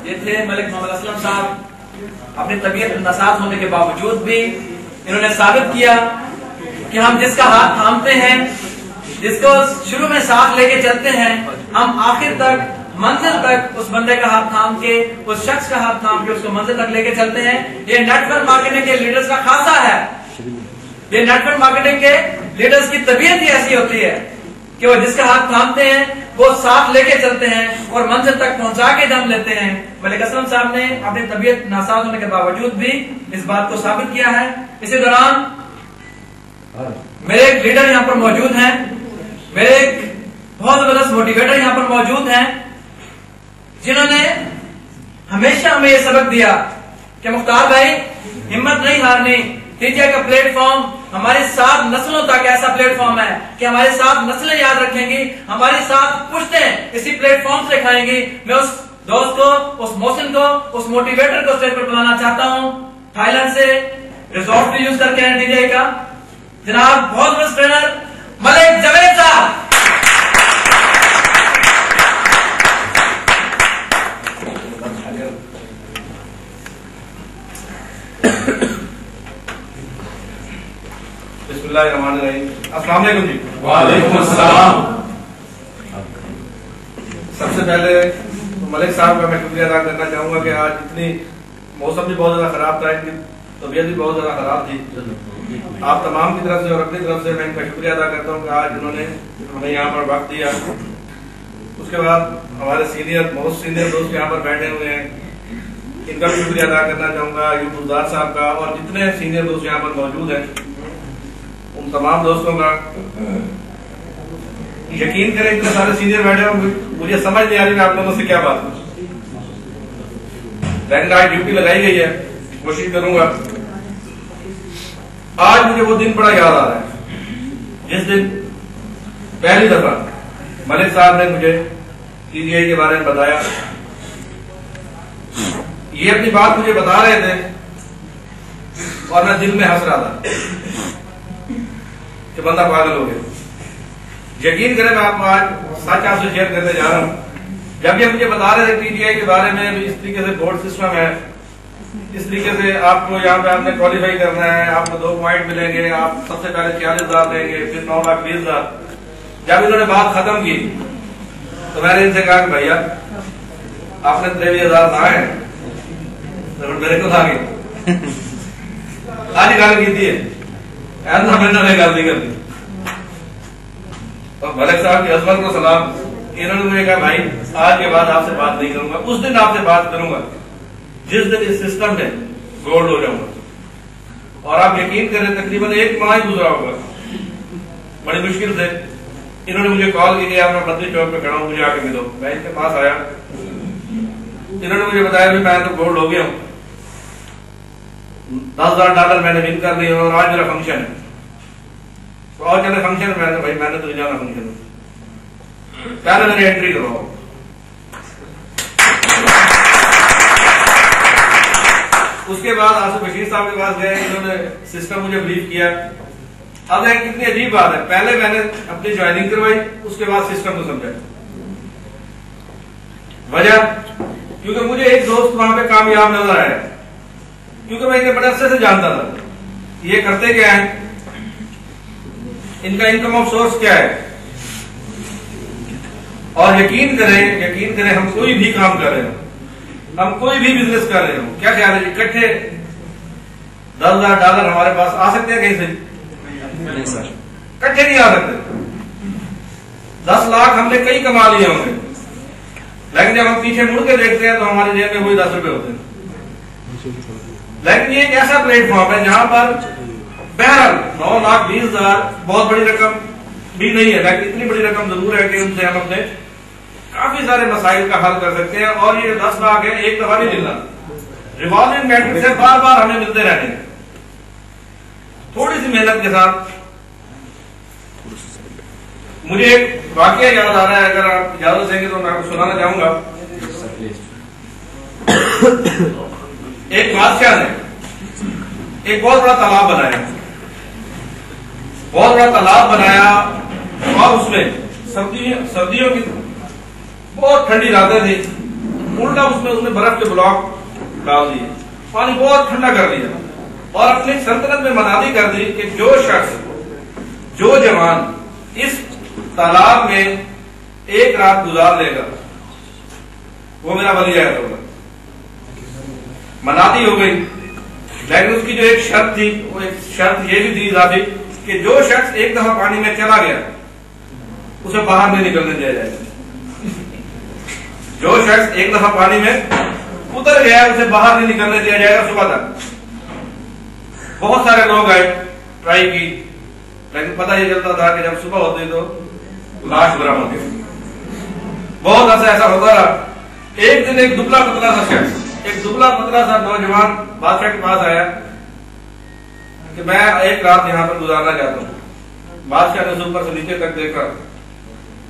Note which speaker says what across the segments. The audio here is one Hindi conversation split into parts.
Speaker 1: ये थे मलिक मोहम्मद असलम साहब। अपनी तबीयत नसाज होने के बावजूद भी इन्होंने साबित किया कि हम जिसका हाथ थामते हैं, जिसको शुरू में साथ लेके चलते हैं, हम आखिर तक मंजिल तक उस बंदे का हाथ थाम के, उस शख्स का हाथ थाम के उसको मंजिल तक लेके चलते हैं। ये नेटवर्क मार्केटिंग के लीडर्स का खासा है। ये नेटवर्क मार्केटिंग के लीडर्स की तबीयत ही ऐसी होती है कि वो जिसका हाथ थामते हैं वो साथ लेके चलते हैं और मंजिल तक पहुंचा के दम लेते हैं। मलिक असलम साहब ने अपनी तबीयत नासाज होने के बावजूद भी इस बात को साबित किया है। इसी दौरान मेरे एक लीडर यहाँ पर मौजूद हैं, मेरे एक बहुत जबरदस्त मोटिवेटर यहाँ पर मौजूद हैं, जिन्होंने हमेशा हमें ये सबक दिया कि मुख्तार भाई हिम्मत नहीं हारनी। टीचर का प्लेटफॉर्म हमारी 7 नस्लों तक ऐसा प्लेटफॉर्म है कि हमारी 7 नस्लें याद रखेंगी, हमारी 7 पुश्तें इसी प्लेटफॉर्म से खाएंगी। मैं उस दोस्त को, उस मोहसिन को, उस मोटिवेटर को स्टेज पर बुलाना चाहता हूँ। थाईलैंड से रिजॉर्ट भी यूज करके हैं टीचर का जनाब बहुत बड़ा ट्रेनर मलिक जवेद साहब।
Speaker 2: अस्सलाम वालेकुम जी।
Speaker 3: वालेकुम अस्सलाम।
Speaker 2: सबसे पहले मलिक साहब का मैं शुक्रिया अदा करना चाहूंगा कि आज इतनी मौसम भी बहुत ज्यादा खराब था, इनकी तबीयत भी बहुत ज्यादा खराब थी। आप तमाम की तरफ से और अपनी तरफ से मैं इनका शुक्रिया अदा करता हूँ कि आज इन्होंने हमें यहाँ पर वक्त दिया। उसके बाद हमारे बहुत सीनियर दोस्त यहाँ पर बैठे हुए हैं, इनका भी शुक्रिया अदा करना चाहूंगा। यूब गुलजार साहब का और जितने सीनियर दोस्त यहाँ पर मौजूद हैं उन तमाम दोस्तों का। यकीन करें इतने सारे सीनियर बैठे हैं, मुझे समझ नहीं आ रही मैं आप लोगों से क्या बात करूं, लेकिन आज ड्यूटी लगाई गई है, कोशिश करूंगा। आज मुझे वो दिन बड़ा याद आ रहा है जिस दिन पहली दफा मलिक साहब ने मुझे टीजीआई के बारे में बताया। ये अपनी बात मुझे बता रहे थे और मैं दिल में हंस रहा था कि बंदा पागल हो गया। यकीन करें मैं आपको आज सच आपसे शेयर करने जा रहा हूं। जब ये मुझे बता रहे थे टीजीआई के बारे में, इस तरीके से बोर्ड सिस्टम है, इस तरीके से आपको यहाँ पे आपने क्वालिफाई करना है, आपको 2 पॉइंट मिलेंगे, आप सबसे पहले 40,000 देंगे, फिर 9,20,000। जब इन्होंने बात खत्म की तो मैंने इनसे कहा कि भैया आपने 23,000 ना है तो मेरे को था आज गल की ऐसा मैंने गल नहीं करती। तो मलिक साहब की अजमत को सलाम। इन्होंने मुझे कहा भाई आज के बाद आपसे बात नहीं करूंगा, उस दिन आपसे बात करूंगा जिस दिन इस सिस्टम में गोल्ड हो जाऊंगा। और आप यकीन करें तकरीबन 1 माह ही गुजरा होगा, बड़ी मुश्किल से इन्होंने मुझे कॉल की, मैं बद्री चौक पे खड़ा हूं, मुझे आके मिलो। मैं इनके पास आया, इन्होंने मुझे बताया कि मैं तो गोल्ड हो गया हूं, $10,000 मैंने विन कर लिया और आज मेरा फंक्शन है। तो और चले फंक्शन में भाई मैंने तो जाना फंक्शन में, पहले मेरी एंट्री करवाओ। उसके बाद आसिफ बशीर साहब के पास गए, इन्होंने सिस्टम मुझे ब्रीफ किया। अब एक कितनी अजीब बात है, पहले मैंने अपनी ज्वाइनिंग करवाई, उसके बाद सिस्टम को समझा। वजह क्योंकि मुझे एक दोस्त वहां पे कामयाब नजर आया, क्योंकि मैं इन्हें बड़े अच्छे से जानता था ये करते क्या है, इनका इनकम ऑफ सोर्स क्या है। और यकीन करें हम कोई भी काम कर रहे हो, हम कोई भी बिजनेस कर रहे हो, क्या ख्याल है इकट्ठे $10,000 हमारे पास आ सकते हैं कहीं से? नहीं सर, इकट्ठे नहीं आ सकते। 10 लाख हमने कई कमा लिए होंगे, लेकिन जब हम पीछे मुड़ के देखते हैं तो हमारे जेब में वही 10 रुपए होते हैं। लेकिन ये एक ऐसा प्लेटफॉर्म है जहां पर बहरहाल 9,20,000 बहुत बड़ी रकम भी नहीं है, लेकिन इतनी बड़ी रकम जरूर है कि उनसे हम अपने काफी सारे मसाइल का हल कर सकते हैं। और ये 10 लाख है, एक दफा नहीं मिलना, रिवॉल्विंग मैट्रिक्स से बार बार हमें मिलते रहने हैं। थोड़ी सी मेहनत के साथ मुझे एक वाकया याद आ रहा है, अगर आप इजाजत देंगे तो मैं आपको सुनाना चाहूंगा। एक बादशाह ने एक बहुत बड़ा तालाब बनाया और उसमें सर्दियों की बहुत ठंडी रातें थी, उल्टा उसमें उसने बर्फ के ब्लॉक डाल दिए, पानी बहुत ठंडा कर दिया और अपनी सल्तनत में मनादी कर दी कि जो शख्स, जो जवान इस तालाब में एक रात गुजार लेगा वो मेरा वली आयत होगा। मनादी हो गई, लेकिन उसकी जो एक शर्त थी, वो एक शर्त ये भी दी जाती कि जो शख्स एक दफा पानी में चला गया उसे बाहर नहीं निकलने दिया जाएगा। जो शख्स एक दफा पानी में उतर गया उसे बाहर नहीं निकलने दिया जाएगा सुबह तक। बहुत सारे लोग आए, ट्राई की, लेकिन पता ये चलता था कि जब सुबह होती तो लाश बरामद होती। बहुत ऐसा होता रहा। एक दिन एक दुबला पतला सा शख्स, एक दुबला पतला सा नौजवान बादशाह के पास आया कि मैं एक रात यहाँ पर गुजारना चाहता हूँ। बादशाह ने ऊपर से नीचे तक देखा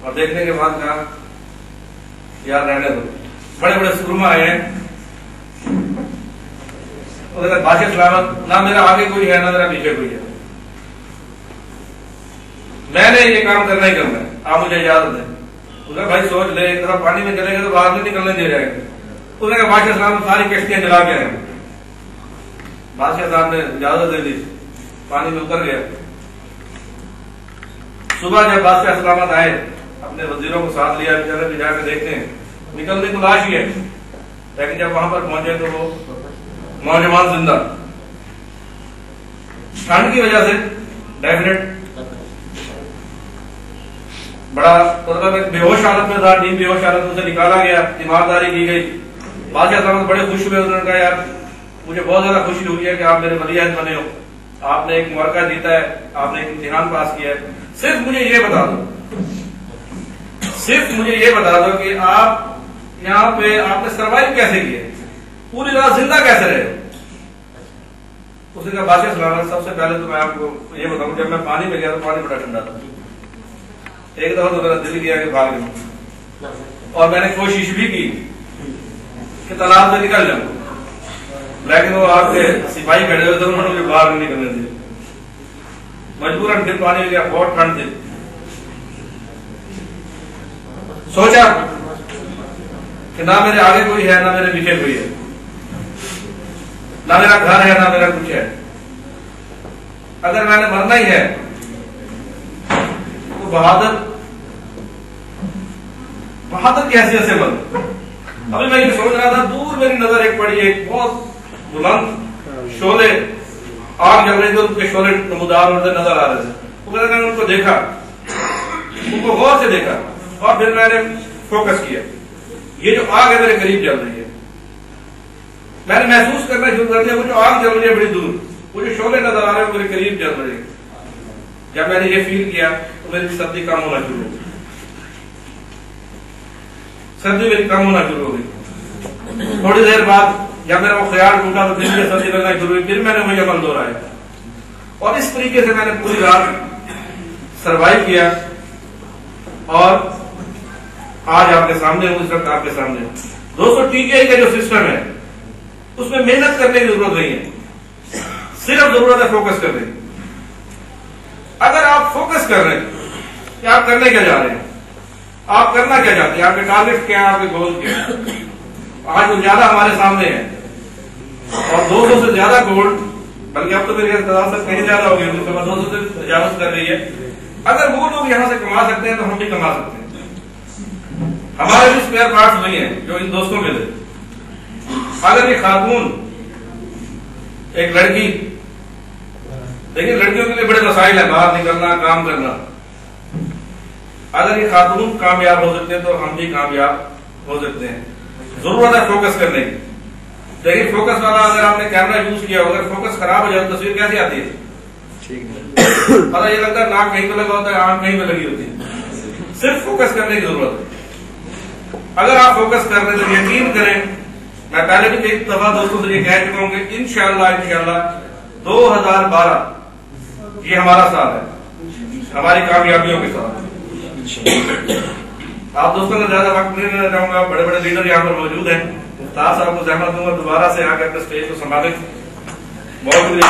Speaker 2: और देखने के बाद कहा यार रहने दो, बड़े बड़े सुरमा आए हैं। बादशाह सलामत, ना मेरा आगे कोई है ना मेरा पीछे कोई है, मैंने ये काम करना ही करना है, आप मुझे इजाजत दें। उसने भाई सोच ले, एक तरफ पानी में चलेगा तो बाहर नहीं निकलने दे जाएंगे। उसने कहा बादशाह साहब सारी कश्तियां जला के आए। बादशाह साहब ने इजाजत दे दी, पानी में उतर गया। सुबह जब बादशाह सलामत आए, अपने वजीरों को साथ लिया, बेचारे भी जाकर देखते हैं, निकलने को लाश ही है, लेकिन जब वहां पर पहुंचे तो वो नौजवान जिंदा। ठंड की वजह से डेफिनेट बड़ा मतलब बेहोश हालत में था, नींद बेहोश हालत में से निकाला गया, ईमानदारी की गई। बादशाह साहब बड़े खुश हुए, उन्होंने कहा यार मुझे बहुत ज्यादा खुशी हुई है कि आप मेरे वली अहद बने हो, आपने एक मौका जीता है, आपने एक इम्तिहान पास किया है। सिर्फ मुझे ये बता दो, सिर्फ मुझे ये बता दो कि आप यहाँ पे आपने सर्वाइव कैसे किया, पूरी रात जिंदा कैसे रहे। उसने कहा बादशाह सलामत, सबसे पहले तो मैं आपको ये बताऊं, जब मैं पानी में गया तो पानी बड़ा ठंडा था। एक दफा तो मेरा दिल किया कि भाग जाऊं, और मैंने कोशिश भी की कि तालाब से निकल जाऊं, लेकिन वो आपके सिपाही खड़े हुए थे, उन्होंने मुझे बाहर नहीं निकलने दिया। मजबूरन फिर पानी में गया, बहुत ठंड थी। सोचा कि ना मेरे आगे कोई है ना मेरे पीछे कोई है, ना मेरा घर है ना मेरा कुछ है। अगर मैंने मरना ही है तो बहादुर की हैसियत से मर। अभी मैं ये सोच रहा था, दूर मेरी नजर एक पड़ी, एक बहुत बुलंद शोले आग जल रही थी, उनके शोले नमूदार नजर आ रहे थे। तो मैंने उनको देखा, उनको गौर से देखा, और फिर मैंने फोकस किया, ये जो आग है मेरे करीब जल रही है। मैंने महसूस करना शुरू कर दिया, वो जो आग जल रही है बड़ी दूर, वो जो शोले नजर आ रहे हैं मेरे करीब जल रहे हैं। जब मैंने ये फील किया तो मेरी सर्दी कम होना शुरू हो गई, सर्दी मेरी कम होना शुरू हो गई। थोड़ी देर बाद जब मेरा वो ख्याल टूटा तो फिर मुझे सर्दी लगना शुरू हुई, फिर मैंने वही अमल दोहराया, और इस तरीके से मैंने पूरी रात सरवाइव किया। और आज आपके सामने हूं, इस वक्त आपके सामने। दोस्तों, टीके का जो सिस्टम है उसमें मेहनत करने की जरूरत नहीं है, सिर्फ जरूरत है फोकस करने की। अगर आप फोकस कर रहे हैं कि आप करने क्या जा रहे हैं, आप करना क्या चाहते हैं, आपके टारगेट क्या है, आपके गोल क्या है, आज वो ज्यादा हमारे सामने है, और 200 से ज्यादा गोल, बल्कि अब तो मेरे ख्याल से कहीं ज्यादा हो गए, 200 से तजावुज कर रही है। अगर वो लोग यहां से कमा सकते हैं तो हम भी कमा सकते हैं। हमारे भी स्पेयर पार्ट्स नहीं है जो इन दोस्तों के लिए। अगर ये खातून, एक लड़की, देखिए लड़कियों के लिए बड़े मसाइल है, बाहर निकलना, काम करना। अगर ये खातून कामयाब हो सकते हैं तो हम भी कामयाब हो सकते हैं। जरूरत है फोकस करने की। देखिए फोकस वाला, अगर आपने कैमरा यूज किया, अगर फोकस खराब हो जाए तो तस्वीर कैसी आती है, पता ये लगता है नाक कहीं पे लगा होता है, आंख कहीं पे लगी होती है। सिर्फ फोकस करने की जरूरत है। अगर आप फोकस कर रहे हैं तो यकीन करें, मैं पहले भी एक दफा दोस्तों से ये कह चुका हूं कि इंशाअल्लाह 2012 ये हमारा साल है, हमारी कामयाबियों के साथ। आप दोस्तों को ज्यादा वक्त नहीं देना चाहूंगा, बड़े बड़े लीडर यहाँ पर मौजूद हैं। उस्ताद साहब को जहमत दूंगा दोबारा से आकर अपने स्टेज को संभालें। बहुत शुक्रिया।